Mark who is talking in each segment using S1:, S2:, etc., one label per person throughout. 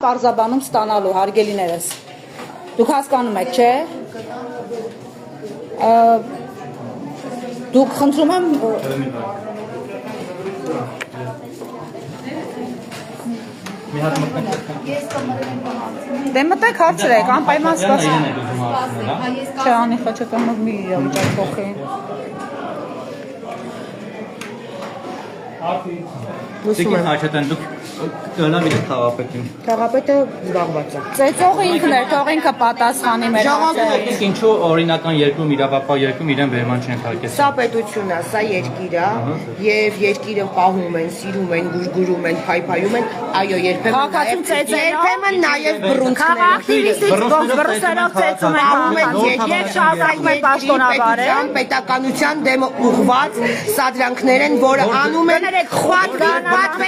S1: Պարզաբանում ստանալու հարգելիներս։ Դուք հասկանում եք, չէ՞։ Դուք խնդրում եմ Դե մտեք հարցրեք, անպայման սպասեք։ Չէ, անի Խաչատրյանով մի իրավիճակ փոխի։
S2: Տիկին Խաչատրյան, դուք լավ եք խաղապետին։
S1: Խաղապետը զբաղված է։ Ծեծողը ինքն էր, թող ինքը պատասխանի մեր հարցերին։
S2: Ինչու օրինական երկու իրավապահ երկու իրեն բերման չեն թարգել։
S3: Սա պետություն է, սա երկիր է, եւ երկիրը պահում են, սիրում են, գուրգուրում են, փայփայում են, այո, երբեմն նաեւ
S1: բռուսերով ծեծում են, եւ շարունակում են պաշտոնավարել։
S3: Պետականության դեմ ուղղված սադրանքներ են, որը անում են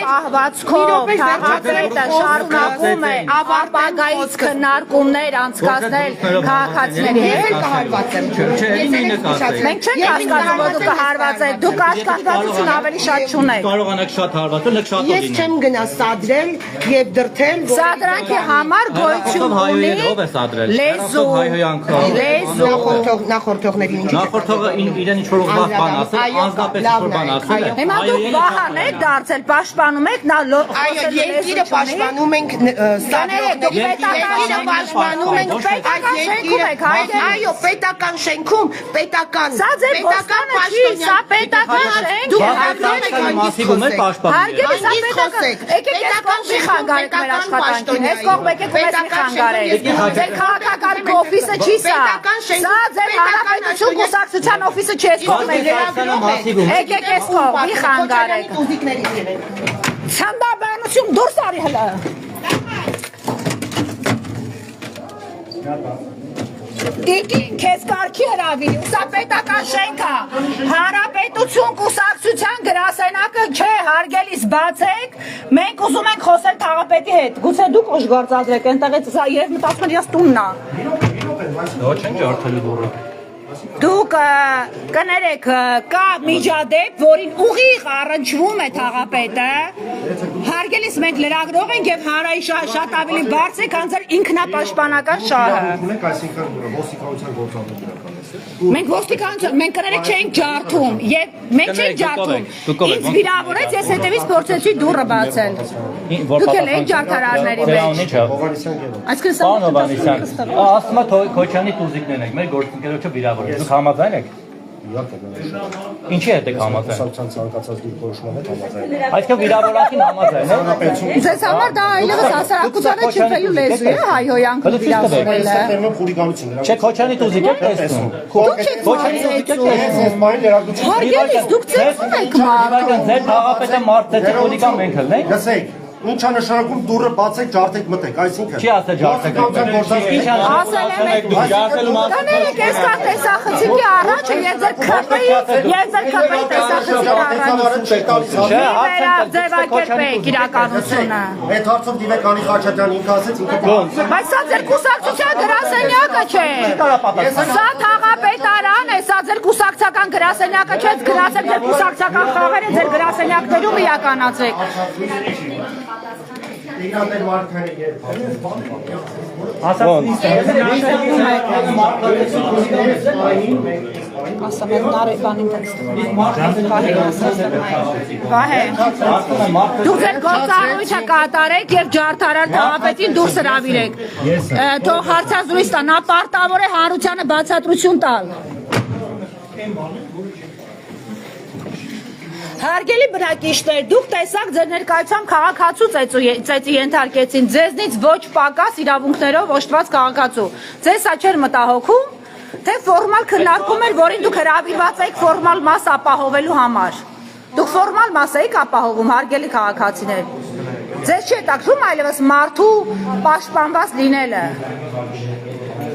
S1: պահվածքով, քաղաքապետը շարունակում է ապագայից քննարկումներ անցկացնել քաղաքացիների հետ։ Մենք չենք հասկանում, որ դուք հարված եք, դուք աշխատվածություն ավելի շատ չունեք։
S2: Կարողանաք շատ հարվածել, եք շատ
S3: Ես չեմ գնա սադրել եւ դրթել,
S1: Սադրանքի համար գոյություն ունի լեզու,
S3: նախորդողների ինչ
S2: նախորդողը իրեն ինչ-որ վաղ բան ասել, անձնապես ինչ-որ բան ասել է։
S1: Հիմա դուք վահան եք դարձել, պաշտպանում եք, նա
S3: երկիրը պաշտպանում ենք այո, պետական շենքում, պետական
S1: Հարգելի սա պետական, եկեք ես կողմի խանգարեք մեր աշխատանքին, ես կողմ եկեք ու մեզ մի խանգարեք, ձեր քաղաքական օֆիսը չի սա, սա ձեր հանրապետություն կուսակցության օֆիսը չի ես կողմ եկեք ես կողմ, մի խանգարեք, ցանդաբանություն դուրս արի հլը, Տիկին, քեզ կարգի հրավիրի, սա պետական շենք է, հանրապետություն կուսակցության գրասենակը չէ, հարգելիս բացեք, մենք ուզում ենք խոսել քաղաքապետի հետ, գուցե դուք ուժ գործադրեք, այնտեղից երբ մտածում են իրաց տունն է։
S2: Ոչ չեն ջարդելու դուրը։
S1: Դուք կներեք, կա միջադեպ, որին ուղիղ առնչվում է քաղաքապետը, հարգելիս մենք լրագրող ենք եւ հարայի շատ ավելի բարձր է, քան ձեր ինքնապաշտպանական շահը։ Մենք ոստիկանություն, մենք կներեք չենք ջարդում եւ մենք չենք ջարդում։ Ինձ վիրավորեց, ես հետևից փորձեցի դուռը բացել։ Դուք էլ եք ջարդարարների մեջ։ Այսինքն սա
S2: ասում է Քոչյանի տուզիկներն եք, մեր գործընկերոջը վիրավորել։ Դուք համաձայն եք։ Ինչի հետ եք համաձայն։ Այսինքն վիրավորակին համաձայն է։
S1: Ձեզ համար դա այլևս հասարակությանը չփելու լեզու է, հայհոյանքը վիրավորելը։
S2: Չէ, Քոչյանի տուզիկ եք տեսնում։ Քոչյանի տուզիկ եք տեսնում։
S1: Հարգելիս, դուք ծեծում եք մարդու։
S2: Ձեր քաղաքապետը մարդ ծեծի խոլիկան մենք հլնենք։
S4: Լսեք, ինչ է նշանակում դուռը բացեք, ջարդեք մտեք, այսինքն։
S2: Չի ասել ջարդեք։ Ինչ է
S1: Կներեք, ես կա տեսախցիկի առաջը եւ ձեր քպեի տեսախցիկի ձևակերպեք իրականությունը։
S4: Այդ հարցով դիվեք Անի Խաչատրյանը ինքը ասեց, ինքը
S1: Բայց սա ձեր կուսակցության գրասենյակը չէ։ Սա քաղաքապետարան է, սա ձեր կուսակցական գրասենյակը չէ, գրասեք ձեր կուսակցական խաղերը ձեր գրասենյակներում իրականացրեք։
S4: Իրաներ մարդկային երբ
S1: Ասա մեր նարեբանին Դուք ձեր գործառույթը կատարեք եւ ջարդարար քաղաքապետին դուրս հրավիրեք։ Թող հարցազրույց տա, նա պարտավոր է հանրությանը բացատրություն տալ։ Հարգելի բնակիչներ, դուք տեսաք ձեր ներկայությամբ քաղաքացու ծեծի ենթարկեցին, ձեզնից ոչ պակաս իրավունքներով օժտված քաղաքացու։ Ձեզ սա չէր մտահոգում, թե ֆորմալ քննարկում էր, որին դուք հրավիրված եք ֆորմալ մաս ապահովելու համար։ Դուք ֆորմալ մաս եք ապահովում, հարգելի քաղաքացիներ։ Ձեզ չի հետաքրքրում այլևս մարդու պաշտպանված լինելը։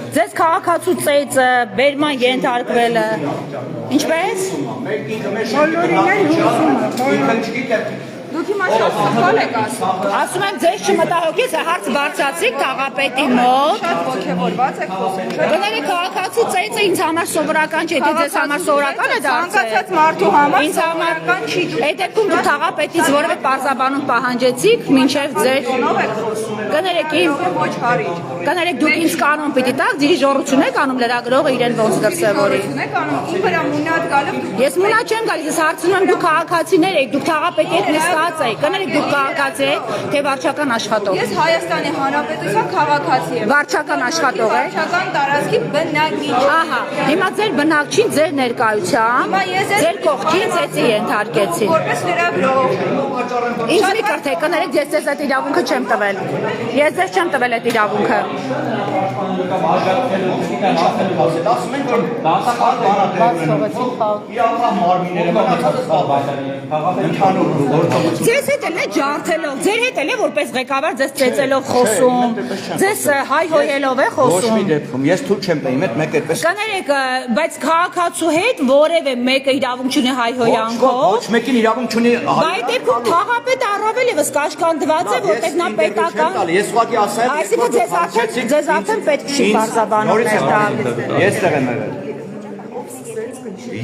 S1: Ձեզ քաղաքացու ծեծը, բերման ենթարկվելը, ինչպես։ Դուք հիմա Ահա, ասում եմ ձեզ չմտահոգես, հարց բարձրացրիք քաղաքապետի մոտ։
S5: Շատ ոգևորված եք խոսում, չէ՞։
S1: Կներեք քաղաքացու ծեծը ինձ համար սովորական չէ, եթե ձեզ համար սովորական է դարձել։
S5: Ցանկացած մարդու համար
S1: ինձ համար
S5: սովորական չի։
S1: Այդ դեպքում դուք քաղաքապետից որևէ պարզաբանում պահանջեցիք, մինչև ձեր
S5: Տոնով եք խոսում։
S1: կներեք
S5: Ոչ հարիր։
S1: կներեք դուք ինձ կանոն պիտի տաք, դիրիժորություն եք անում լրագրողը իրեն ոնց դրսևորի։
S5: Եք անում իմ վրա մունատ գալով
S1: Ես մունա չեմ գալիս, ես հարցնում եմ դուք քաղաքացիներ եք, դուք քաղաքապետի հետ նստած եք, կներեք դուք քաղաքացի եք, թե վարչական աշխատող։
S5: Ես Հայաստանի Հանրապետության քաղաքացի եմ։
S1: Վարչական աշխատող եք։
S5: Վարչական տարածքի բնակիչ։
S1: Ահա, հիմա ձեր բնակչին ձեր ներկայությամբ ձեր կողքին ծեծի ենթարկեցի։
S5: Որպես լրագրող։
S1: Ինչ մի կրթե, կներեք ես ձեզ այդ իրավունքը չեմ տվել։ Ես ձեզ չեմ տվել այդ իրավունքը։
S2: Ասում են որ դասական մարմինները ընդհանուր գործողություն
S1: Ձեզ հետ էլ է ջարդելով, ձեր հետ էլ է որպես ղեկավար ձեզ ծեծելով խոսում, ձեզ հայհոյելով է
S6: Ոչ
S1: խոսում։
S6: մի դեպքում ես թույլ չեմ տա իմ հետ մեկ այդպես
S1: Կներեք, բայց քաղաքացու հետ որևէ մեկը իրավունք չունի հայհոյանքով։
S6: ոչ մեկին իրավունք չունի
S1: Բայց դեպքում քաղաքապետը առավել եւս կաշկանդված է, որտեղ նա պետական
S6: ես ուղղակի ասեմ
S1: Այսինքն ձեզ արդեն պետք չի բարձաբանել տալ։
S6: ես տեղ եմ եղել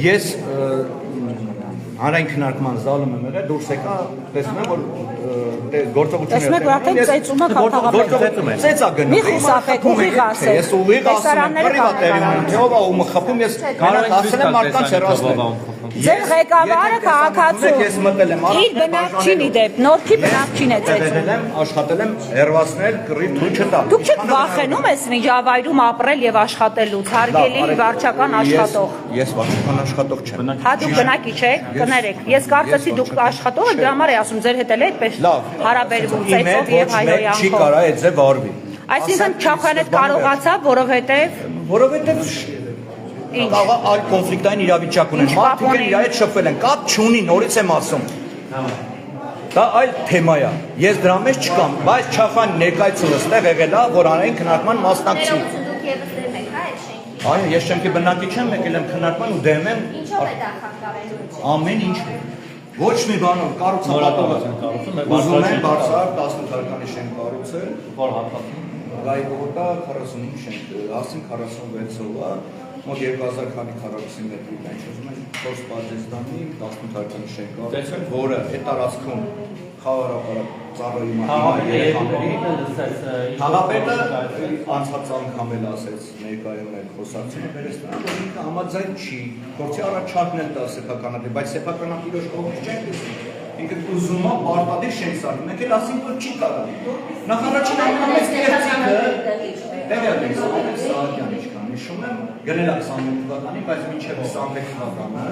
S6: ես հանրային քննարկման զալում եմ եղել դուրս եկա տեսնում եմ որ գործողություն
S1: Տեսնում եք, որ արդեն ծեծումը քաղաքապետը։
S6: ծեծա գնում
S1: Մի խուսափեք, ուղիղ ասեք։
S6: ես ուղիղ ասում եմ պրիվատ էլեմենտ ով ա ում խփում ես ասել եմ մարդկանց հեռացնել
S1: Ձեր ղեկավարը քաղաքացու։
S6: ես մտել եմ
S1: Իր բնակչին իդեպ, նորքի բնակչին է ծեծում։
S6: աշխատել եմ հեռացնել կռիվ թույլ չտա
S1: Դուք չեք վախենում ես միջավայրում ապրել եւ աշխատելուց, հարգելի վարչական աշխատող։
S6: Ես վարչական աշխատող չեմ
S1: Հա դուք բնակիչ եք, կներեք։ Ես կարծեցի դուք աշխատող եք, դրա համար եմ ասում, ձեր հետ էլ է այդպես հարաբերվում ծեծով եւ
S6: չի
S1: հայհոյանքով։
S6: կարա այդ ձև արվի
S1: Այսինքն Չախոյանետ կարողացավ,
S6: որովհետեւ այլ կոնֆլիկտային իրավիճակ ունեն մարդիկ են իր հետ շփվել են կապ չունի նորից եմ ասում դա այլ թեմա է ես դրա մեջ չկամ բայց Չախոյան ներկայացումը ստեղ եղել է որ հանրային քննարկման մասնակցի այո ես շենքի բնակիչ եմ եկել եմ քննարկման ու դեմ եմ ամեն ինչ ոչ մի բանով կառուցապատողը ուզում են բարձր 18 թվականի շենք կառուցել
S2: որ հատվածում
S6: Գայգոտա 45 շենք ասին 46-ով է մոտ 2000 քանի քառակուսի մետրի բան ուզում են 4 Պազեստանի 18 թվականի շենք կառուցել որը այդ տարածքում խաղաղապարակ ծառայի Հանրապետը անցած անգամ էլ ասեց ներկայում էլ խոսակցությունը բերեց նրան որ ինքը համաձայն չի գործի առաջարկն էլ տա սեփականատի բայց սեփականատիրոջ կողմից չեն լսում ինքը ուզում է պարտադիր շենք սարքել մեկ էլ ասին որ չի կարող նախարարին ամենամեծ կեղծիքը տեղյակ եք Սահակյանը ինչքան հիշում եմ գնել է 21 թվականին բայց մինչև 21 թվականը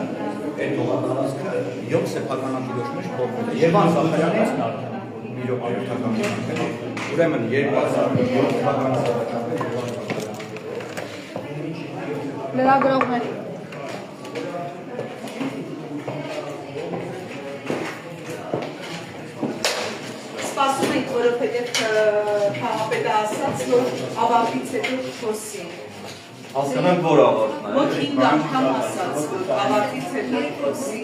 S6: այդ հողատարածքը 7 սեփականատիրոջ մեջ փոխվել է Եվան Զախարյանից մի րոպե ուրեմն 2007 թվականից
S1: լրագրողներ
S5: Սպասում ենք, որովհետև քաղաքապետը ասաց, որ ավարտից հետո խոսի։
S7: Հասկանանք որ ավարտն է։
S5: Մոտ 5 անգամ ասաց, ավարտից հետո խոսի։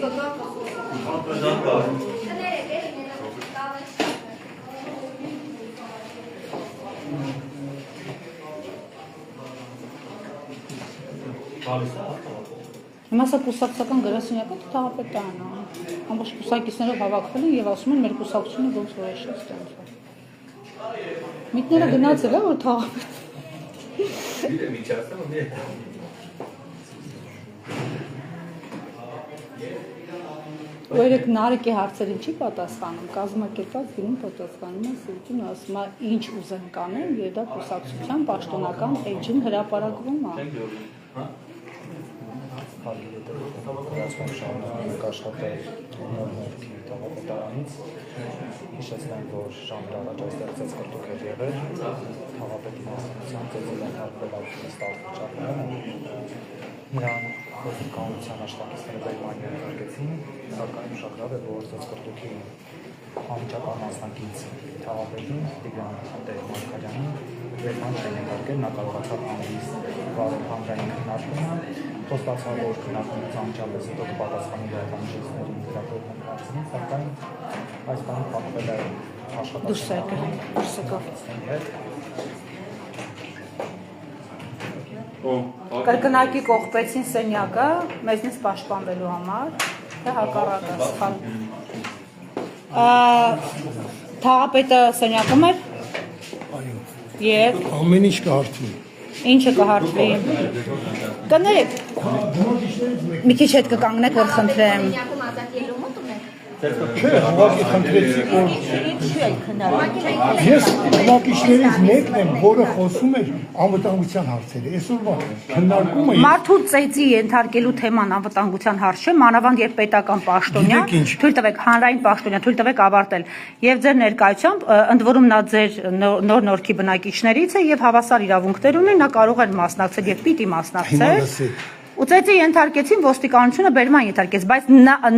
S1: Հիմա սա կուսակցական գրասենյակը թաղապետարան է։ Ամբողջ կուսակիցներով հավաքվել են եւ ասում են մեր կուսակցությունը ոնց որ է շատ ստենց։ Միտները գնացել է որ թաղապետ։ Օրեք Նարեկի հարցերին չի պատասխանում, կազմակերպած գնում պատասխանում է սուտին ասում է ինչ ուզեն կանեն եւ դա կուսակցության պաշտոնական էջին հրապարակվում է։
S8: աշխատել նորմալքի թաղապետարանից հիշեցնեմ, որ ժամեր առաջ այստեղ ծեծկրտուկ էր եղել թաղապետի մասնակցությամբ ծեծել են հարկվել ապստավ վիճակում նրան խոզկանության աշխատակիցները բերման ենթարկեցին սակայն ուշագրավ է, որ ծեծկրտուկի անմիջական մասնակից թաղապետին Տիգրան Մարգարյանին բերման չեն ենթարկել, նա կարողացավ հանդիստ վարել հանրային քննարկումը խոստացա, որ քննարկումից անմիջապես հետո կպատասխանի լրատվամիջոցների վերաբերյալ հարցերին, սակայն այս բանը պատվել է աշխատանքի հետ։
S1: Կրկնակի կողպեցին սենյակը մեզնից պաշտպանվելու համար, թե հակառակը սխալ։ Թաղապետը սենյակում էր։ Եվ
S9: ամեն ինչ կհարթվի։
S1: Ինչը կհարթվի։ Կներեք։ Մի քիչ հետ կկանգնեք, որ խնդրեմ։
S9: Չէ, ուղղակի խնդրեցի, որ ես բնակիչներից մեկն եմ, որը խոսում էր անվտանգության հարցերը։ Այսօրվա քննարկումը
S1: Մարդու ծեծի ենթարկելու թեման անվտանգության հարց չէ, մանավանդ երբ պետական պաշտոնյա, թույլ տվեք հանրային պաշտոնյա, թույլ տվեք ավարտել։ Եվ ձեր ներկայությամբ ընդ որում նա ձեր նոր նորքի բնակիչներից է եւ հավասար իրավունքներ ունի, նա կարող է մասնակցել եւ պիտի մասնակցել։ Ու ծեծի ենթարկեցին ոստիկանությունը բերման ենթարկեց, բայց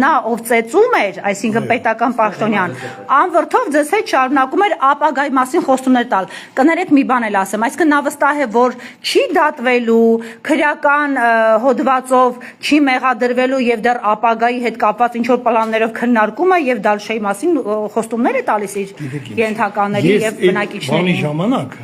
S1: նա ով ծեծում էր, այսինքն պետական պաշտոնյան, անվրդով ձեզ հետ շարունակում էր ապագայի մասին խոստումներ տալ։ Կներեք մի բան էլ ասեմ, այսինքն նա վստահ է, որ չի դատվելու, քրեական հոդվածով չի մեղադրվելու եւ դեռ ապագայի հետ կապված ինչ որ պլաններով քննարկում է եւ Դալշեի մասին խոստումներ է տալիս իր ենթականների եւ բնակիչների։
S9: ժամանակ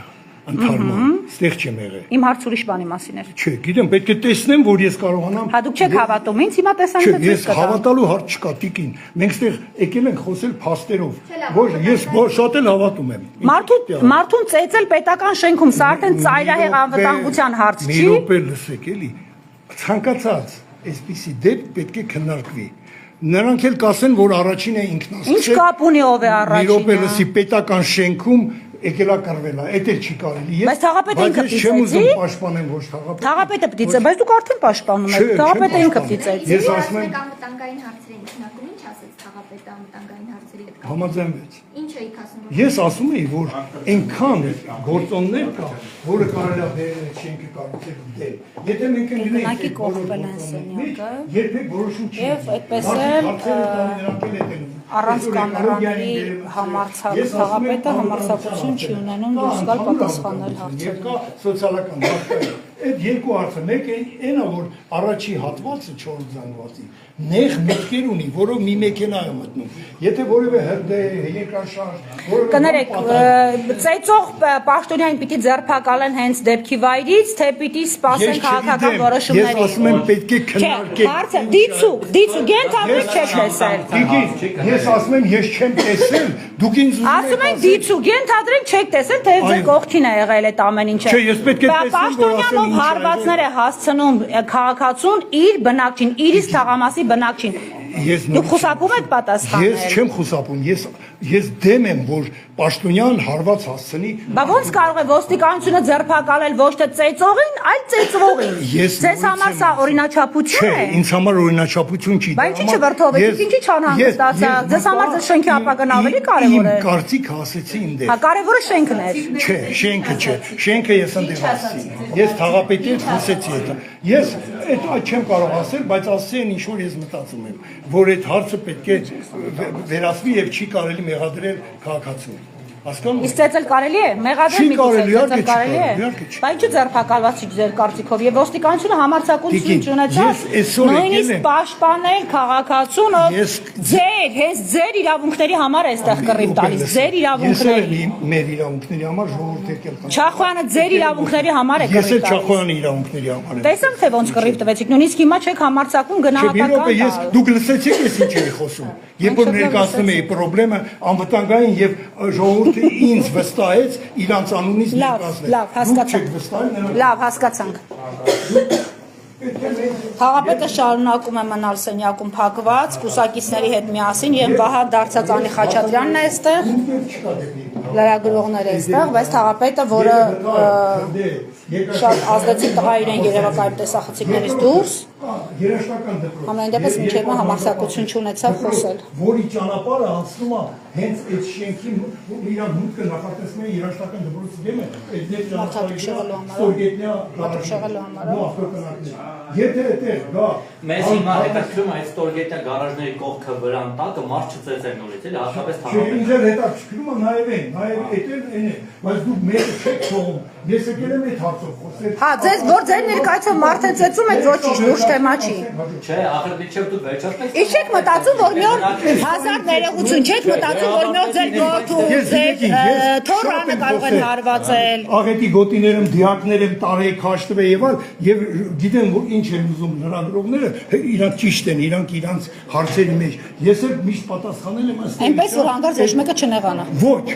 S9: ընդհանրապես ստեղ չեմ եղել։
S1: Իմ հարց ուրիշ բանի մասին էր։
S9: Չէ, գիտեմ, պետք է տեսնեմ, որ ես կարողանամ։
S1: Հա դուք չեք հավատում ինձ, հիմա տեսանիցը
S9: Չէ, ես հավատալու հարց չկա, տիկին։ Մենք ստեղ եկել ենք խոսել փաստերով։ Ոչ, ես շատ էլ հավատում եմ։
S1: Մարդուն ծեծել պետական շենքում, սա արդեն ծայրահեղ անվտանգության հարց չի։
S9: Մի րոպե լսեք, էլի։ Ցանկացած այսպիսի դեպք պետք է քննարկվի։ Նրանք էլ կասեն, որ առաջին է ինքնասկսել։
S1: Ինչ կապ ունի ով է առաջինը։
S9: Մի րոպե լսի պետական շենքում եկելա կրվելա, այդ էլ չի կարելի։
S1: Բայց թաղապետը ինքը պիտի
S9: չեմ ուզում պաշտպանեմ ոչ թաղապետը։
S1: Թաղապետը պիտի ծեծի, բայց դուք արդեն պաշտպանում եք։ Թաղապետը ինքը պիտի ծեծի։
S9: Ես ասում եմ
S10: անվտանգային հարցերի քննարկում ինչ ասեց թաղապետը անվտանգային հարցերի հետ կապ։
S9: Համաձայնվեց։
S10: Ինչ էիք ասում։
S9: Ես ասում էի, որ այնքան գործոններ կա, որը կարելի է բերել շենքը կառուցել դել։ Եթե մենք
S1: կրկնակի կողպել են սենյակը,
S9: երբեք որոշում չի։
S1: Եվ այդպես էլ առանց կամերաների համարձակ թաղապետը համարձակություն չի ունենում դուրս գալ պատասխանել հարցերին։
S9: Կա սոցիալական հարցեր։ Այդ երկու հարցը, մեկը այնա, որ առաջի հատվածը 4 զանգվածի նեղ մտքեր ունի, որով մի մեքենա է մտնում։ Եթե որևէ հրդեհ, երկրաշարժ,
S1: կներեք, ծեծող պաշտոնյային պիտի ձերբակալեն հենց դեպքի վայրից, թե պիտի սպասեն քաղաքական որոշումների։
S9: Ես ասում եմ պետք է քննարկել։
S1: Հարցը դիցուկ, ենթադրեք չեք տեսել։
S9: Ես ասում եմ ես չեմ տեսել, դուք ինձ
S1: ասում եք դիցուկ, ենթադրենք չեք տեսել, թե ձեր կողքին է եղել այդ ամեն ինչը։
S9: Չէ, ես պետք է տեսնեմ, որ ասեմ
S1: Պաշտոնյանով հարվածներ է հասցնում քաղաքացուն իր բնակչին, իրից թաղամասի բնակչին։ Դուք խուսափում եք պատասխանել։
S9: Ես չեմ խուսափում, ես դեմ եմ, որ պաշտոնյան հարված հասցնի։
S1: Բա ոնց կարող է ոստիկանությունը ձերբակալել ոչ թե ծեծողին, այլ ծեծվողին։ Ձեզ համար սա օրինաչափություն է։
S9: Չէ, ինձ համար օրինաչափություն չի։
S1: Բայց ինչի վրդովեք, ինչի չանհանգստացա։ Ձեզ համար ձեր շենքի ապագան ավելի կարևոր է։
S9: Իմ կարծիքը ասեցի իմ դեպ։
S1: Հա կարևորը շենքն է։
S9: Չէ, շենքը չէ։ Շենքը ես ընդդիմացի։ Ես թաղապետի հետ խոսեցի այդ։ Ես այդ չեմ կարող ասել, բայց ասել են ինչ որ ես մտածում եմ, որ այդ հարցը պետք է վերացվի եւ չի կարելի մեղադրել քաղաքացուն։ Հասկանու՞մ։
S1: Իսկ ծեծել կարելի է։ Մեղադրել մի ծեծել կարելի է։ Բայց ինչ ձերբակալված չի ձեր կարծիքով եւ ոստիկանությունը համարձակություն չունեցավ նույնիսկ պաշտպանել քաղաքացուն, ով ձեր, հենց ձեր իրավունքների համար է այստեղ կռիվ տալիս, ձեր իրավունքների։
S9: Մեր իրավունքների համար ժողովուրդը եկել։
S1: Չախոյանը ձեր իրավունքների համար է կռիվ տալիս։
S9: Ես էլ Չախոյանի իրավունքների համար եմ։
S1: Տեսամ թե ոնց կռիվ տվեցիք, նույնիսկ հիմա չեք համարձակում գնահատական։
S9: Ես դուք լսեցիք ես ինչ էի խոսում։ Երբ որ ներկայացնում էի խնդրեմը անվտանգային եւ ժողովուրդը ինձ վստահեց իրանց անունից ներկայացնել։
S1: Լավ, հասկացանք։ Լավ, հասկացանք։ Խաղապետը շարունակում է մնալ սենյակում փակված, կուսակիցների հետ միասին եւ Վահա Դարցականի Խաչատրյանն է այստեղ, լրագրողները այստեղ, բայց խաղապետը, որը շատ ազդեցիկ տղա իրեն երևակայում տեսախցիկներից դուրս, ամեն դեպս մինչև համարձակություն չունեցավ խոսել։
S9: Որի ճանապարհը անցնում է հենց այդ շենքի իրան մուտքը նախատեսում է երաշտական դպրոցի դեմը, այդ դեպ ճանապարհը Եթե այդտեղ գա
S2: մեզ հիմա հետաքրքրում է այդ ստորգետնյա գարաժների կողքը վրան տակը մարդ չծեծեն նորից, էլի հատկապես թաղապետը։
S9: Չէ, ինձ էլ հետաքրքրում է նայվեն, բայց դու մեկը չեք թողում։ Ես եկել եմ այդ հարցով խոսել։
S1: Հա, ձեզ որ ձեր ներկայացում մարդը ծեծում եք ոչինչ, լուրջ թեմա չի։
S2: Չէ, ախր դիչև դու վերջապես։
S1: Ինչ եք մտածում, որ մի օր հազար ներողություն չեք մտածում, որ մի օր ձեր գոթու, ձեր թորանը կարող են հարվածել։
S9: Աղետի գոտիներ եմ, դիակներ եմ, տարեկ հաշտվել եւ այլ, եւ գիտեմ որ ինչ են ուզում լրագրողները, իրանք ճիշտ են, իրանք իրանք հարցերի մեջ։ Ես էլ միշտ պատասխանել եմ ըստ
S1: Այնպես որ հանկարծ ոչ մեկը չնեղանա։
S9: Ոչ,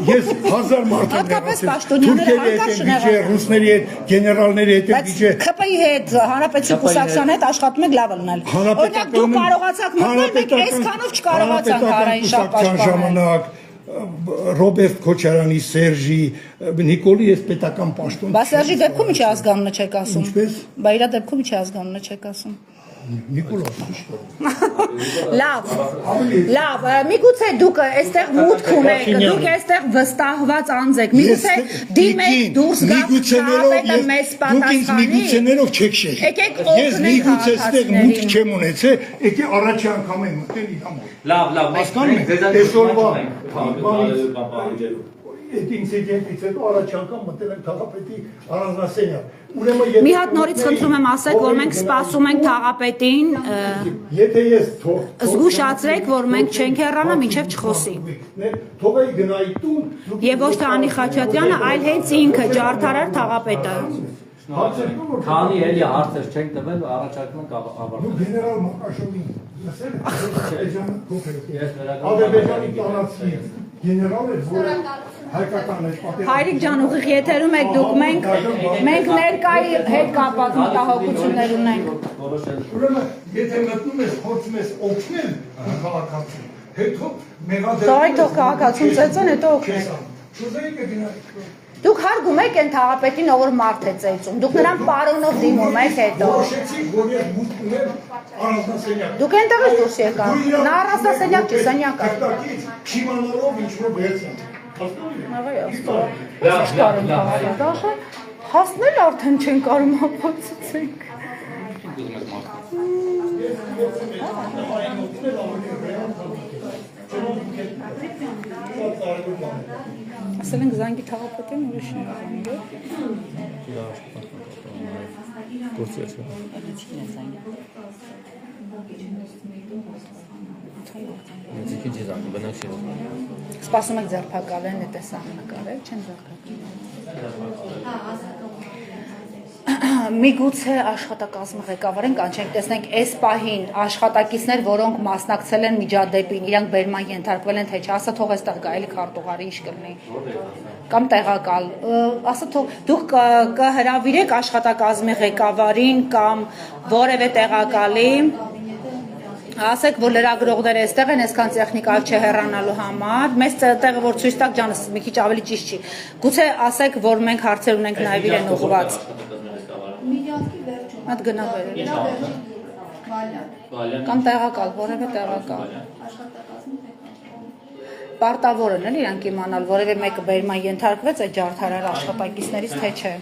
S9: ես 1000 մարդ եմ եղել, ռուսների հետ, գեներալների հետ եմ գիջե։
S1: ՔՊ-ի հետ, Հանրապետության կուսակցության հետ աշխատում եք լավ լնել։ Օրինակ դու կարողացաք մտնել, մենք այսքանով չկարողացանք հանրային շահ պաշտպանել։
S9: Ռոբերտ Քոչարյանի, Սերժի, Նիկոլի ես պետական պաշտոն։
S1: Բա Սերժի դեպքում ի՞նչ ազգանունը չեք ասում։
S9: Ինչպես։
S1: Բա իր դեպքում ի՞նչ ազգանունը չեք ասում։
S9: Նիկոլոս։
S1: Լավ, միգուցե դուք այստեղ մուտք ունեք, դուք այստեղ վստահված անձ եք, միգուցե դիմեք դուրս գաք քաղաքապետը մեզ պատասխանի։
S9: Միգուցեներով չեք շեշ։ Ես միգուցե այստեղ մուտք չեմ ունեցել, եկե առաջի անգամ եմ մտել իր համար։
S2: Լավ,
S9: հասկանում եք, այսօրվա այդ ինցիդենտից հետո առաջի անգամ մտել եմ թաղապետի առանձնասենյակ։
S1: Մի հատ նորից խնդրում եմ ասեք, որ մենք սպասում ենք թաղապետին,
S9: եթե ես
S1: զգուշացրեք, որ մենք չենք հեռանա, մինչև չխոսի։
S9: Թողայի գնայի տուն։
S1: Եվ ոչ թե Անի Խաչատրյանը, այլ հենց ինքը ջարդարար թաղապետը։
S2: Քանի էլի հարցեր չենք տվել, առաջարկում ենք ավարտել։
S9: Գեներալ Մակաշովին լսել եք, Ադրբեջանի տանացի գեներալ էր, որը հայկական էր պատերազմ։
S1: Հայրիկ ջան, ուղիղ եթերում եք դուք, մենք ներկայի հետ կապված մտահոգություններ ունենք։
S9: Ուրեմն, եթե մտնում ես, փորձում ես օգնել քաղաքացուն, հետո
S1: Թող քաղաքացուն ծեծեն, հետո օգնեք։ Դուք հարգում եք այն թաղապետին, ով որ մարդ է ծեծում։ Դուք նրան պարոնով դիմում եք հետո։ Դուք այնտեղից դուրս եկաք։ Նա առանձնասենյակ չի, սենյակ է։
S9: Չիմանալով ինչ-որ վերցան։
S1: Հասնել արդեն չեն կարում ապացուցենք։ Ասել ենք զանգի թաղապետին ուրիշ են Սպասում եք ձերբակալեն, է տեսան նկարել, չեն ձերբակալեն։ Միգուցե աշխատակազմի ղեկավարին կանչենք, տեսնենք այս պահին աշխատակիցներ, որոնք մասնակցել են միջադեպին, իրանք բերման ենթարկվել են, թե չէ, ասա թող այստեղ գա, էլի քարտուղարի ինչ կլինի։ Կամ տեղակալ, ասա թող դուք կհրավիրեք աշխատակազմի ղեկավարին կամ որևէ տեղակալի, ասեք, որ լրագրողները այստեղ են, այսքան տեխնիկայով չհեռանալու համար, մեզ տեղը որ ցույց տակ ջանս մի քիչ ավելի ճիշտ չի։ Գուցե ասեք, որ մենք հարցեր ունենք նաև իրեն ուղղված։ Այդ գնա վերել։ Կամ տեղակալ, որևէ տեղակալ։ Պարտավոր են էլ իրանք իմանալ, որևէ մեկը բերման ենթարկվեց այդ ջարդարար աշխատակիցներից, թե չէ։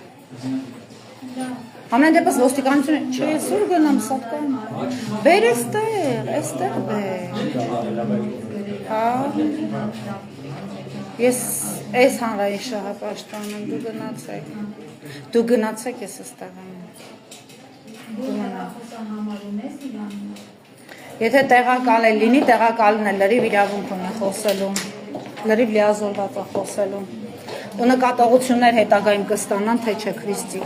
S1: Ամեն դեպս ոստիկանությունը, չէ, ես ուր գնամ սատկան։ Բեր այստեղ բեր։ Հա։ Ես այս հանրային շահապաշտպան եմ, դու գնացեք, ես այստեղ եմ։ Եթե տեղակալ է լինի, տեղակալն է լրիվ իրավունք ունի խոսելու, լրիվ լիազորված է խոսելու։ Ու նկատողություններ հետագայում կստանան, թե չէ Քրիստի։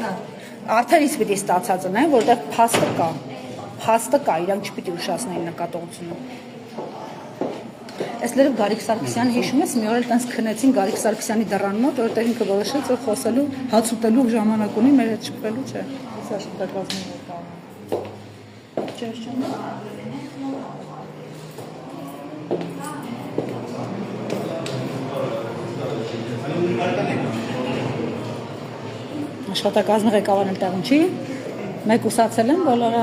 S1: Արդեն իսկ պիտի ստացած ունեն, որտեղ փաստը կա, իրանք չպիտի ուշացնեին նկատողությունը։ Այս լրիվ Գարիկ Սարգսյան հիշում ես, մի օր էլ տենց քնեցին Գարիկ Սարգսյանի դռան մոտ, որտեղ ինքը որոշեց, որ խոսելու, հաց ուտելու ժամանակ ունի, մեր հետ շփվելու չէ։ Սա շփվեցնի որ կա։ Չէ՞, չէ։ Աշխատակազմի ղեկավարն տեղում չի, մեկ ուսացել են բոլորը։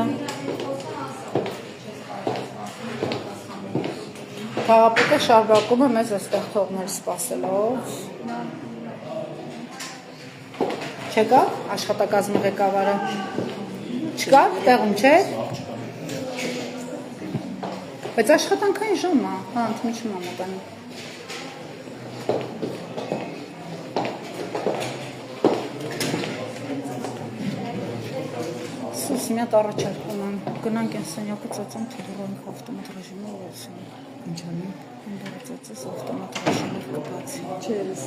S1: Քաղաքապետը շարունակում է մեզ այստեղ թողնել սպասելով։ Չեկա աշխատակազմի ղեկավարը։ Չկա, տեղում չէ։ Բայց աշխատանքային ժամ է, հա, ընդմիջում է մոտենում։ ես մի հատ առաջարկ ունեմ։ Գնանք այն սենյակը ծածան թեդուրենք ավտոմատ ռեժիմով լսում։ Ինչ անի։ Ինդերը ծածես ավտոմատ ռեժիմով կբացի։ Չերս։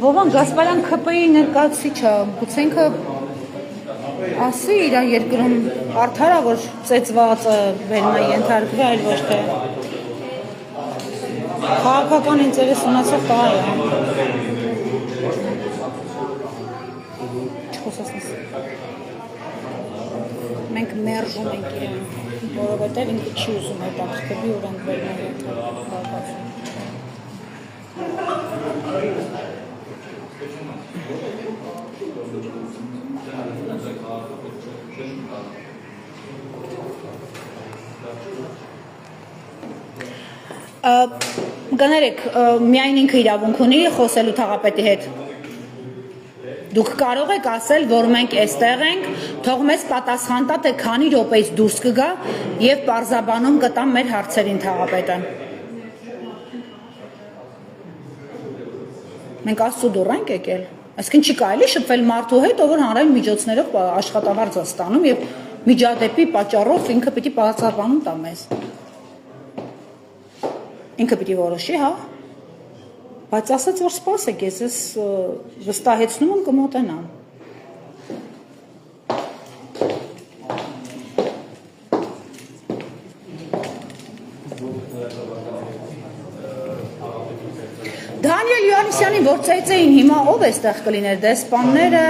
S1: Վովան Գասպարյան ՔՊ-ի ներկայացուցիչը, գուցե ինքը ասի իր երկրում արդար է, որ ծեծվածը վերնա ենթարկվի, այլ ոչ թե քաղաքական ինտերես ունեցող տղա է։ Չխոսացնես։ Մենք մերժում ենք իրեն, որովհետև ինքը չի ուզում հետաքրքրվի որ ենք վերնա ենթարկվի։ Գներեք, միայն ինքը իրավունք ունի խոսելու թաղապետի հետ։ Դուք կարող եք ասել, որ մենք այստեղ ենք, թող մեզ պատասխան տա, թե քանի րոպեից դուրս կգա եւ պարզաբանում կտամ մեր հարցերին թաղապետը։ Մենք աստծո դուռ ենք եկել։ Այսինքն չի կարելի շփվել մարդու հետ, ով որ հանրային միջոցներով աշխատավարձ է ստանում եւ միջադեպի պատճառով ինքը պիտի պարզաբանում տա մեզ։ Ինքը պիտի որոշի, հա։ Բայց ասաց, որ սպասեք, ես վստահեցնում եմ կմոտենամ։ Դանիել Յոհաննիսյանին որ ծեծեին հիմա ով է ստեղ կլիներ, դեսպանները։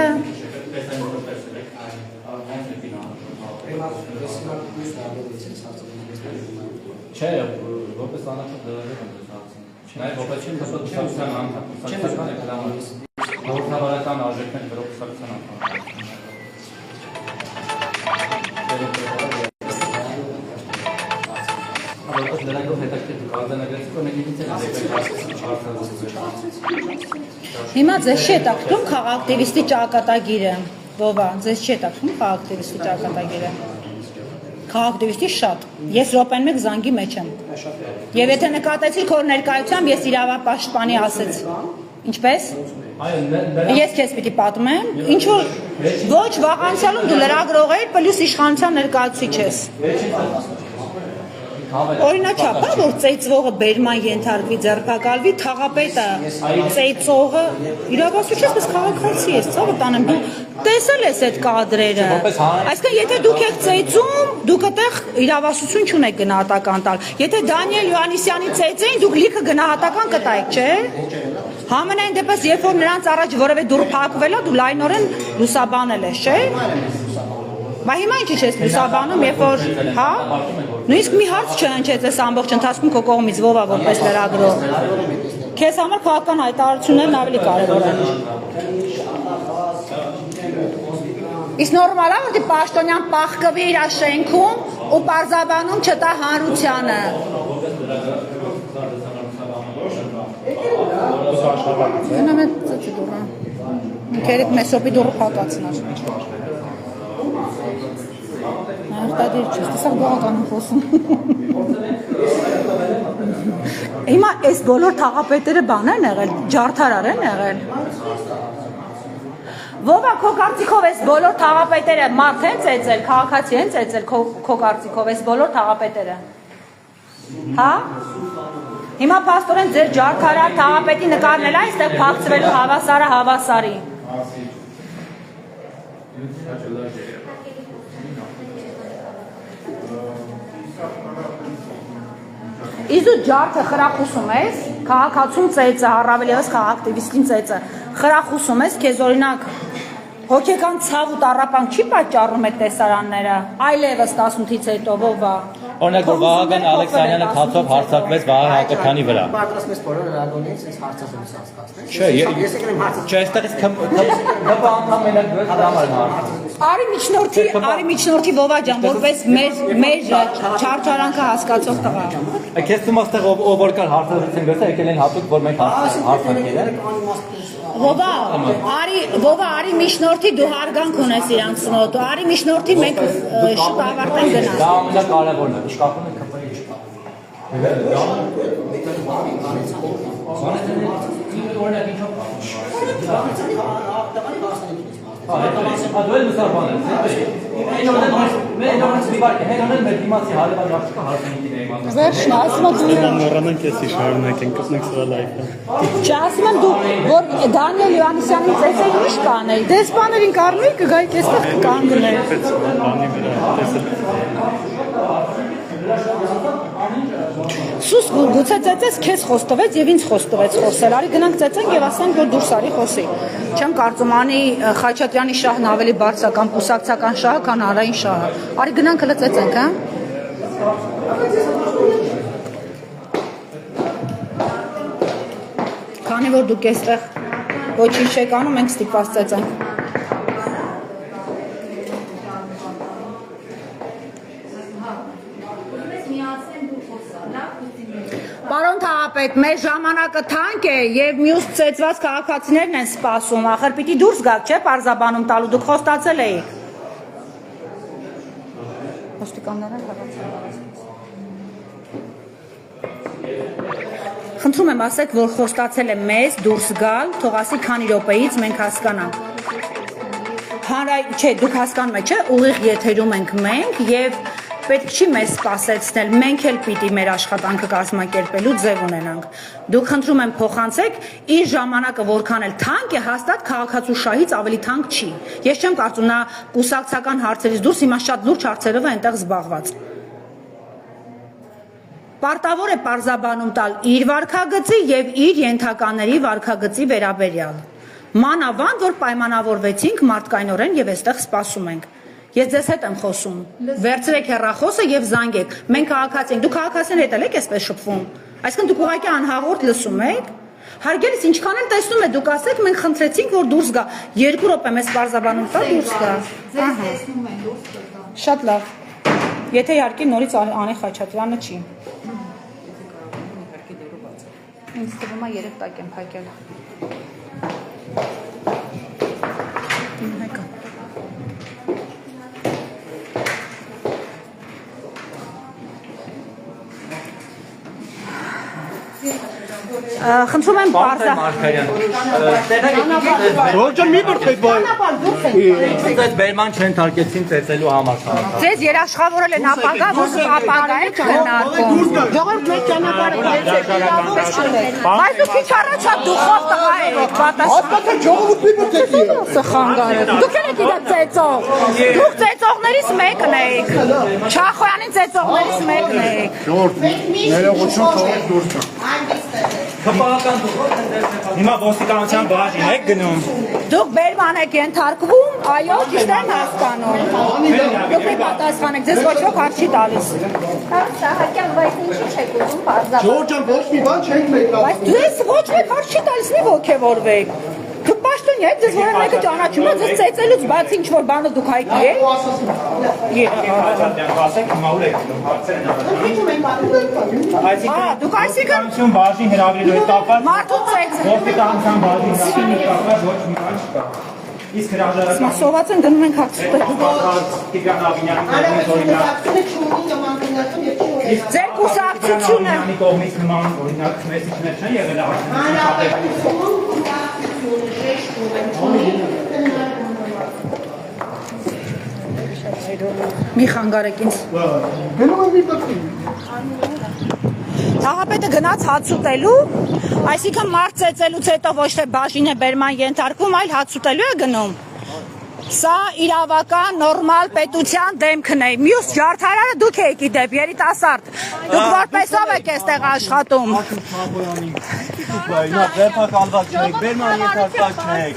S2: Չէ, որպես անախտ դրել եմ դասացին։ Նաև որպես չեմ դասացության անդամ, դասական էկրանից։ Հաղորդավարական արժեքներ գրող դասական անդամ։ Որպես նրանով հետաքրքիր կազմակերպեցի, որ մենք ինձ
S1: Հիմա ձեզ չի հետաքրքրում խաղաղակտիվիստի ճակատագիրը, Վովա, ձեզ չի հետաքրքրում խաղաղակտիվիստի ճակատագիրը։ Խաղաղակտիվիստի շատ։ Ես րոպեն մեկ զանգի մեջ եմ։ Եվ եթե նկատեցիք որ ներկայությամբ ես իրավապաշտպանի ասեցի։ Ինչպես։ Ես քեզ պիտի պատմեմ, ինչ որ ոչ վաղանցյալում դու լրագրող ես, պլյուս իշխանության ներկայացուցիչ ես։ Օրինաչափ, որ ծեծվողը բերման ենթարկվի, ձերբակալվի, թաղապետը ծեծողը իրավասու չես, պես քաղաքացի ես, ցավը տանեմ, դու տեսել ես այդ կադրերը։ Այսինքն, եթե դուք եք ծեծում, դուք այդտեղ իրավասություն չունեք գնահատական տալ։ Եթե Դանիել Յոհաննիսյանի ծեծեին, դուք լիքը գնահատական կտայիք, չէ՞։ Համենայն դեպս, երբ որ նրանց առաջ որևէ դուռ փակվել է, դու լայնորեն լուսաբանել ես, չէ՞։ Բա հիմա ինչի՞ չես լուսաբանում, երբ որ, հա։ Նույնիսկ մի հարց չհնչեց այս ամբողջ ընթացքում քո կողմից Վովա որպես լրագրող։ Քեզ համար քաղաքական հայտարարություններն ավելի կարևոր են։ Իսկ նորմալ է, որ դի պաշտոնյան պահկվի իր շենքում ու պարզաբանում չտա հանրությանը։ Գնամ է ծծի դուռը։ Ինքերիք մեսոպի դուռը փակացնար։ Արտադիր չես, տեսակ բողական եմ խոսում։ Հիմա այս բոլոր թաղապետերը բան են եղել, ջարդարար են եղել։ Վովա, քո կարծիքով այս բոլոր թաղապետերը մարդ են ծեծել, քաղաքացի են ծեծել քո կարծիքով այս բոլոր թաղապետերը։ Հա։ Հիմա փաստորեն ձեր ջարդարար թաղապետի նկարն էլ այստեղ փակցվելու հավասարը հավասարի։ Իսկ դու ջարդը խրախուսում ես, քաղաքացուն ծեծը, առավել ևս խաղաղակտիվիստին ծեծը, խրախուսում ես, քեզ օրինակ հոգեկան ցավ ու տառապանք չի պատճառում այդ տեսարանները, այլևս 18-ից հետո Վովա։
S2: Օրինակ որ Վահագն Ալեքսանյանը քացով հարձակվեց Վահագն Հակոբյանի վրա։
S3: Պատրաստվեց բոլոր լրագրողներից ինձ հարցազրույց անցկացնել։
S2: Չէ, ես եկել եմ հարցը։ Չէ, այստեղից ՀՊ անդամ մենակ դու դրամալ հարց։
S1: Արի միջնորդի Վովա ջան, որպես մեր չարչարանքը հասկացող տղա։
S2: Քեզ թվում է այստեղ ով որ կար հարցազրույցին գցա եկել են հատուկ որ մենք հարցանքել։ Վովա, արի միջնորդի դու հարգանք ունես իրանց նոտ, արի միջնորդի մենք շուտ ավարտենք գնանք։ Դա ամենակարևորն է, իշխանությունը ԿՊ-ի չկա։ օրինակ ինչով Advel Mustafa
S1: Վերջն ասում եմ
S8: Մոռանանք էսի շարունակենք կպնենք սրա լայվը։
S1: Չասում եմ դու որ Դանիել Յովհաննիսյանի ծեծը ինչ կանեի դες բաներին կառնեի կգայիք այստեղ կանգնել
S8: Բանի վրա
S1: Սուս գուցե ծեծես քեզ խոստվեց եւ ինձ խոստվեց խոսել արի գնանք ծեծենք եւ ասենք որ դուրս արի խոսի Չեմ կարծում անի Խաչատրյանի շահն ավելի բարձրական կուսակցական շահը քան Արային շահը արի գնանք հələ ծեծենք հա Քանի որ դուք այստեղ ոչինչ չեք անում, մենք ստիպված ծեծենք։ Պարոն Թաղապետ, մեր ժամանակը թանկ է եւ մյուս ծեծված քաղաքացիներն են սպասում, ախր պիտի դուրս գաք, չէ՞, պարզաբանում տալու, դուք խոստացել էիք։ Ոստիկանները Խնդրում եմ ասեք, որ խոստացել է մեզ դուրս գալ, թող ասի քանի րոպեից մենք հասկանանք։ Չէ, դուք հասկանում եք, չէ, ուղիղ եթերում ենք մենք եւ պետք չի մեզ սպասեցնել, մենք էլ պիտի մեր աշխատանքը կազմակերպելու ձև ունենանք։ Դուք խնդրում եմ փոխանցեք, իր ժամանակը որքան էլ թանկ է, հաստատ քաղաքացու շահից ավելի թանկ չի։ Ես չեմ կարծում նա կուսակցական հարցերից դուրս հիմա շատ լուրջ հարցերով է այնտեղ զբաղված։ Պարտավոր է պարզաբանում տալ իր վարքագծի եւ իր ենթականների վարքագծի վերաբերյալ։ Մանավանդ որ պայմանավորվեցինք մարդկայնորեն եւ այստեղ սպասում ենք։ Ես ձեզ հետ եմ խոսում։ Վերցրեք հեռախոսը եւ զանգեք։ Մենք քաղաքացի ենք։ Դուք քաղաքացիների հետ եք այսպես շփվում։ Այսինքն դուք ուղղակի անհաղորդ լսում եք։ Հարգելիս ինչքան էլ տեսնում եք, դուք ասեք մենք խնդրեցինք որ դուրս գա։ 2 րոպե մեզ պարզաբանում տա դուրս գա։ Շատ լավ։ Եթե իհարկե նորից Անի Խաչատրյանը չի։ Ինձ թվում է 3 տակ եմ փակել։ Խնդրում եմ պարզա։
S4: Ռոջան մի բրդեք բայ։
S7: Ձեզ բերման չեն թարգեցին ծեծելու համար։
S1: Ձեզ երաշխավորել են ապագա, որ ապագա եք քննարկում։ Ժողովուրդ մեր ճանապարհը բայց դուք ինչ առաջա դուխով տղա եք
S4: Հաստատել ժողովուրդ մի բրդեք։
S1: Սխանգարը։ Դուք եք իրա ծեծող։ Դուք ծեծողներից մեկն եք։ Չախոյանին ծեծողներից մեկն եք։
S4: Ժողովուրդ ներողություն թողեք դուրս գա։
S8: Հիմա ոստիկանության բաժին եք գնում։
S1: Դուք բերման եք ենթարկվում, այո, ճիշտ եմ հասկանում։ Դուք մի պատասխանեք, ձեզ ոչ ոք հարց չի տալիս։
S10: Սահակյան, բայց ինչի՞ չեք ուզում բարձրացնել։
S4: Ժողովուրդ ոչ մի բան չենք մեկնա։
S1: Բայց դες ոչ մեկ հարց չի տալիս, մի ոգևորվեք։ Դուք պաշտոնյա եք, ձեզ որևէ մեկը ճանաչում է, ձեզ ծեծելուց բաց ինչ որ բանը դուք հայտնի եք։
S8: Ասեք հիմա ուր եք գնում, հարցեր են
S1: Ահա, դուք այսինքն
S8: բաժին հրավիրելու կապված
S1: մարդու ծեծը։
S8: ոստիկանության բաժին կապված ոչ մի բան չկա։ Իսկ հրաժարական
S1: Սոված են գնում ենք հացուտել։
S8: Տիգրան Ավինյանի օրինակ
S1: Ձեր կուսակցությունը
S8: կողմից նման օրինակ մեսիջներ չեն եղել
S1: Մի խանգարեք ինձ։
S4: Գնում եմ մի բրդեք։
S1: Թաղապետը գնաց հաց ուտելու, այսինքն մարդ ծեծելուց հետո ոչ թե բաժին է բերման ենթարկվում, այլ հաց ուտելու է գնում։ Սա իրավական նորմալ պետության դեմքն է։ Մյուս ջարդարանը դուք եք իդեպ, երիտասարդ։ Դուք որպեսով եք այստեղ աշխատում։
S7: Նա ձերբակալված չեք, բերման ենթարկված չեք։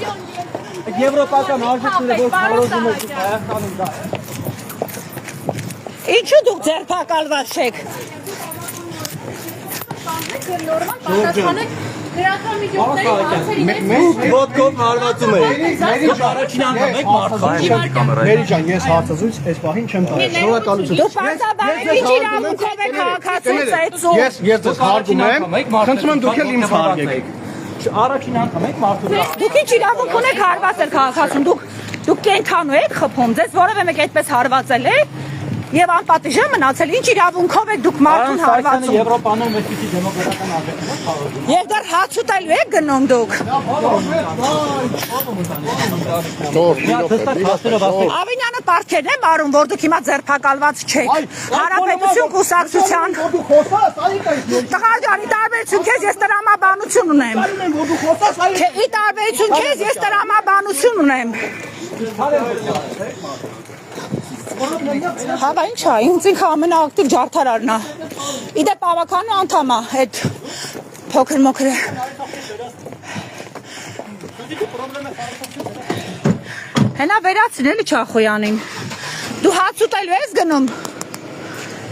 S7: Եվրոպական արժեքները որ քարոզում եք Հայաստանում դա։
S1: Ինչու դուք ձերբակալված չեք։
S10: Նորմալ պատասխանեք գրական միջոցների
S7: Մենք ոտքով հարվածում ենք։
S8: Դուք առաջին անգամ եք մարդու։
S4: Մերի ջան, ես հարցազրույց այս պահին չեմ տալիս։ Շնորհակալություն։
S1: Դուք պարտաբանեք ինչ իրավունքով եք քաղաքացու ծեծում։
S4: Ես ձեզ հարգում եմ, խնդրում եմ դուք էլ ինձ հարգեք։
S8: Առաջին անգամ եք մարդու։
S1: Դուք ինչ իրավունք ունեք հարվածել քաղաքացուն։ Դուք կենթանու եք խփում, ձեզ որևէ մեկ այդպես հարվածել է։ Եվ անպատիժ է մնացել, ինչ իրավունքով եք դուք մարդուն հարվածում։
S8: Եվրոպանում այսպիսի դեմոկրատական արժեքներ խաղում։
S1: Եվ դեռ հաց ուտելու եք գնում դուք։ Ավինյանը պարտքերն է մարում, որ դուք հիմա ձերբակալված չեք։ Հանրապետություն կուսակցության։ Տղա ջան, ի տարբերություն քեզ ես տրամաբանություն ունեմ։ Ի տարբերություն քեզ ես տրամաբանություն ունեմ։ Հա, բա ինչ է, ինձ ինքը ամենաակտիվ ջարդարարն է։ Իդեպ ավականու անդամ է, այդ փոքր մոքրը։ Հենա վերացին էլի Չախոյանին։ Դու հաց ուտելու ես գնում։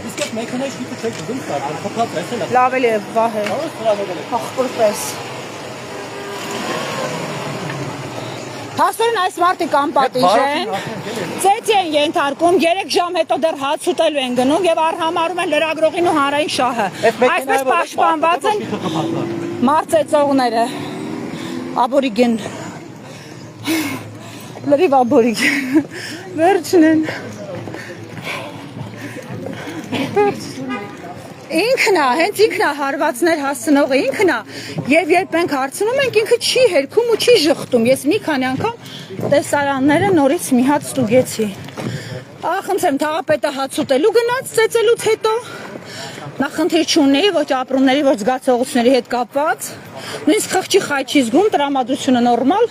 S8: Իսկ այդ մեքենայի շիթը չեք դու ստա, փոքրած էս էլ է։
S1: Լավ էլի է, վահ է։ Ախպոր պես։ Փաստորեն այս մարդիկ անպատիժ են, ծեծի են ենթարկում, 3 ժամ հետո դեռ հաց ուտելու են գնում եւ արհամարում են լրագրողին ու հանրային շահը։ Այսպես պաշտպանված են մարծեցողները, աբորիգեն, լրիվ աբորիգեն, վերջն են։ Ինքն է, հենց ինքն է հարվածներ հասցնողը, ինքն է, եւ երբ մենք հարցնում ենք, ինքը չի հերքում ու չի ժխտում։ Ես մի քանի անգամ տեսարանները նորից մի հատ ստուգեցի։ Խնդրեմ, թաղապետը հաց ուտելու գնաց ծեծելուց հետո, նախնդիր չունի, ոչ ապրումների, ոչ զգացողությունների հետ կապված, նույնիսկ խղճի խայ չի զգում, տրամադրությունը նորմալ,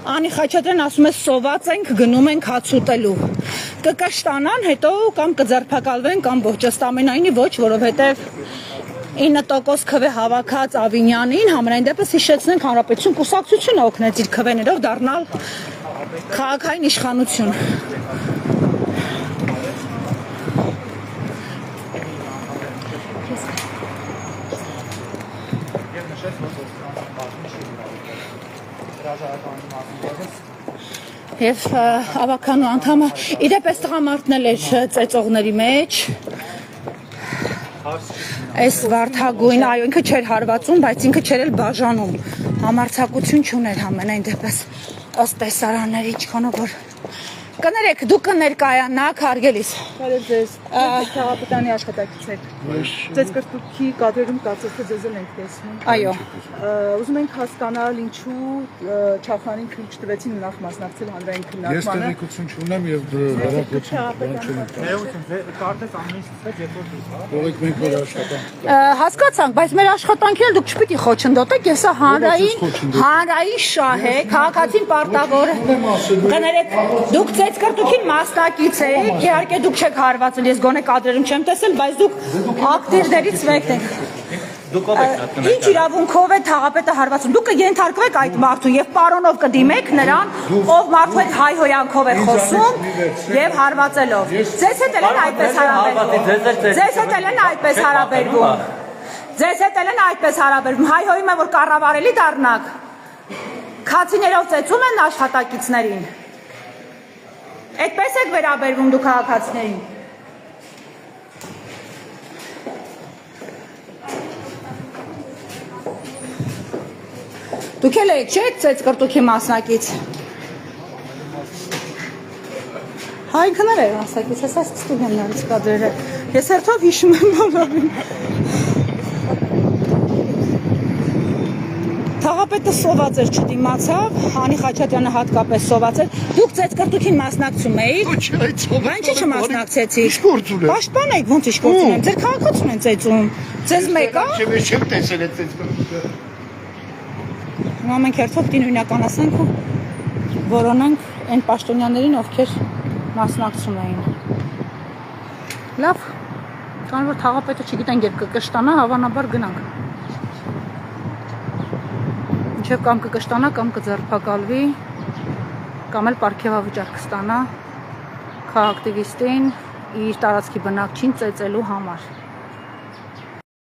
S1: Անի Խաչատրյան ասում է սոված ենք, գնում ենք հաց ուտելու։ Կկշտանան, հետո կամ կձերբակալվեն կամ ոչ, ըստ ամենայնի ոչ, որովհետև 9% քվե հավաքած Ավինյանին համենայն դեպս հիշեցնենք Հանրապետություն կուսակցությունը օգնեց իր քվեներով դառնալ քաղաքային իշխանություն։ Եվ ավականու անդամը իդեպ այս տղամարդն էլ էր ծեծողների մեջ, այս վարդագույն, այո, ինքը չէր հարվածում, բայց ինքը չէր էլ բաժանում, համարձակություն չուներ համենայն դեպս ըստ տեսարանների, ինչքանով որ կներեք, դուք կներկայանաք հարգելիս։
S11: Բարև ձեզ, քաղաքապետարանի աշխատակից եք։ Ձեզ կրթքի կադրերում կարծես թե ձեզ էլ ենք տեսնում։
S1: Այո։
S11: Ուզում ենք հասկանալ ինչու Չախոյանին քիչ տվեցին նախ մասնակցել հանրային քննարկմանը։
S9: Ես տեղեկություն չունեմ եւ
S8: Կարծես ամենից ցած երկրորդ
S9: Ողեք մենք մեր աշխատանք։
S1: Հասկացանք, բայց մեր աշխատանքին էլ դուք չպիտի խոչընդոտեք, ես հանրային շահ է, քաղաքացին պարտավոր։ Կներեք, դուք ձեզ կրթքին մասնակից եք, իհարկե դուք չեք հարվածել, ես գոնե կադրերում չեմ տեսել, բայց դուք ակտիվներից մեկն եք։ Ինչ իրավունքով է թաղապետը հարվածում։ Դուք կենթարկվեք այդ մարդու եւ պարոնով կդիմեք նրան, ով մարդու հետ հայհոյանքով է խոսում եւ հարվածելով։ Ձեզ հետ էլ են այդպես հարաբերվում։ Հայհոյում է, որ կառավարելի դառնաք։ Քացիներով ծեծում են աշխատակիցներին։ Այդպես եք վերաբերվում դուք քաղաքացիներին։ Դուք էլ եք, չէ՞, ծեծկրտուքի մասնակից։ Հա, ինքն էր մասնակից, ես այս ստուգ եմ նորից կադրերը։ Ես հերթով հիշում եմ բոլորին։ Թաղապետը սոված էր չդիմացավ, Անի Խաչատրյանը հատկապես սոված էր։ Դուք ծեծկրտուքին մասնակցում էիք։ Ինչի՞ չմասնակցեցիք։ Պաշտպան եք, ոնց ինչ գործ ունեմ։ Ձեր քաղաքացուն են ծեծում։ Ձեզ մեկա։
S9: Չեմ տեսել այդ ծեծկրտուքը։
S1: Հիմա մենք հերթով դին նույնականացնենք ու որոնենք այն պաշտոնյաներին, ովքեր մասնակցում էին։ Լավ, քանի որ թաղապետը չգիտենք երբ կկշտանա, հավանաբար գնանք։ Մինչև կամ կկշտանա, կամ կձերբակալվի, կամ էլ պարգևավճար կստանա քաղաքակտիվիստին իր տարածքի բնակչին ծեծելու համար։